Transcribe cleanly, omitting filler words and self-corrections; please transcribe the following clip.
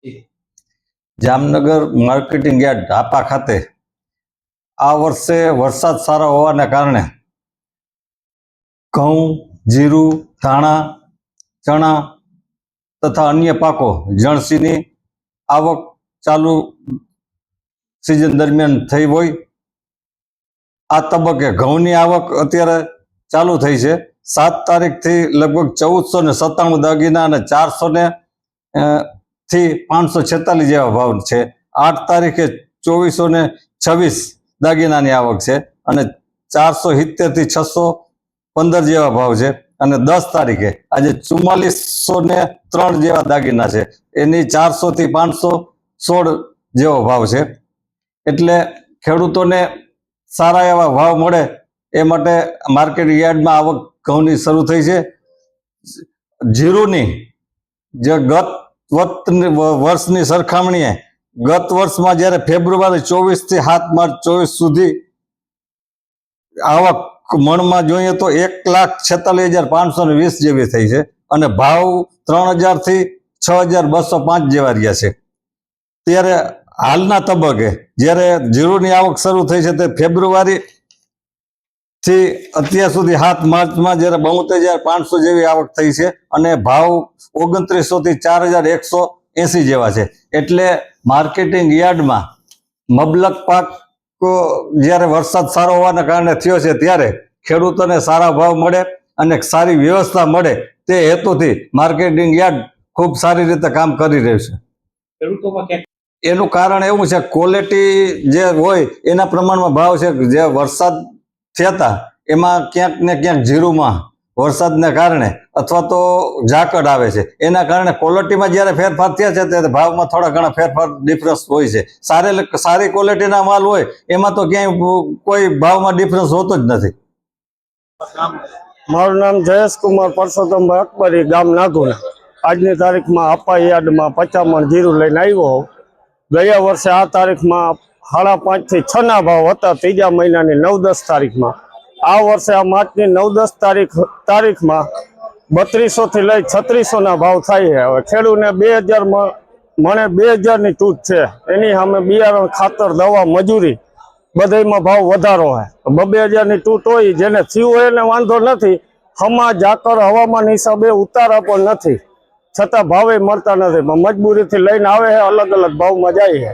Jamnagar marketing yard Dhapa ખાતે આ વર્ષે વરસાદ સારો હોવાને કારણે ઘઉં, જીરું, ધાણા, ચણા તથા અન્ય પાકો જણસીની આવક ચાલુ સિઝન દરમિયાન થઈ હોય આ તબક્કે ઘઉંની આવક અત્યારે ચાલુ થઈ છે। 7 તારીખથી લગભગ 1497 દાગીના અને 400 થી 546 જેવા ભાવ છે। 8 તારીખે 2426 દાગીનાની આવક છે અને 470 થી 615 જેવા ભાવ છે અને 10 તારીખે આજે 4403 જેવા દાગીના છે, એની 400 થી 516 જેવો ભાવ છે। એટલે ખેડૂતોને સારા એવા ભાવ મળે એ માટે માર્કેટ યાર્ડમાં આવક ઘઉંની શરૂ થઈ છે। જીરુની જે ગત વર્ષની સરખામણીએ ગત વર્ષમાં જ્યારે ફેબ્રુઆરી 24 થી 7 માર્ચ 24 સુધી આવક મણમાં જોઈએ તો 1,46,520 જેવી થઈ છે અને ભાવ 3,000 થી 6,205 જેવા રહ્યા છે। ત્યારે હાલના તબક્કે જ્યારે જીરુની આવક શરૂ થઈ છે તે ફેબ્રુઆરી થી અત્યાર સુધી 7 માર્ચમાં જ્યારે 72,500 જેવી આવક થઈ છે અને ભાવ 2900 થી 4,180 જેવા છે। એટલે માર્કેટિંગ યાર્ડમાં મબલક પાક જ્યારે વરસાદ સારો હોવાના કારણે થયો છે ત્યારે ખેડૂતોને સારા ભાવ મળે અને સારી વ્યવસ્થા મળે તે હેતુથી માર્કેટિંગ યાર્ડ ખૂબ સારી રીતે કામ કરી રહ્યું છે। ખેડૂતોમાં એનું કારણ એવું છે ક્વોલિટી જે હોય એના પ્રમાણમાં ભાવ છે। જે વરસાદ થયા હતા એમાં ક્યાંક ને ક્યાંક જીરુમાં વરસાદને કારણે અથવા તો ઝાકળ આવે છે એના કારણે ક્વોલિટીમાં જ્યારે ફેરફાર થયા છે ત્યારે ભાવમાં થોડા ઘણા ફેરફાર ડિફરન્સ હોય છે। સારી ક્વોલિટીના માલ હોય એમાં તો ક્યાંય કોઈ ભાવમાં ડિફરન્સ હોતો જ નથી। મારું નામ જયેશ કુમાર પરસોત્તમભાઈ અકબરી, ગામ નાગોના। આજની તારીખમાં આપા યાર્ડમાં 50 મણ જીરું લઈને આવ્યો। ગયા વર્ષે આ તારીખમાં 5.5 થી 6 ના ભાવ હતા ત્રીજા મહિનાની 9-10 તારીખમાં। આ વર્ષે આ માર્ચની 9-10 તારીખમાં 3200 થી લઈ 3600 ના ભાવ થાય છે। હવે ખેડૂતને 2000 મણે 2000 ની તૂટ છે, એની સામે બિયારણ, ખાતર, દવા, મજૂરી બધામાં ભાવ વધારો છે। 2000 ની તૂટ હોય જેને થયું હોય એને વાંધો નથી, હમા ઝાકળ હવામાન હિસાબે ઉતારા પણ નથી, છતાં ભાવે મળતા નથી, મજબૂરીથી લઈને આવે છે, અલગ અલગ ભાવમાં જાય છે।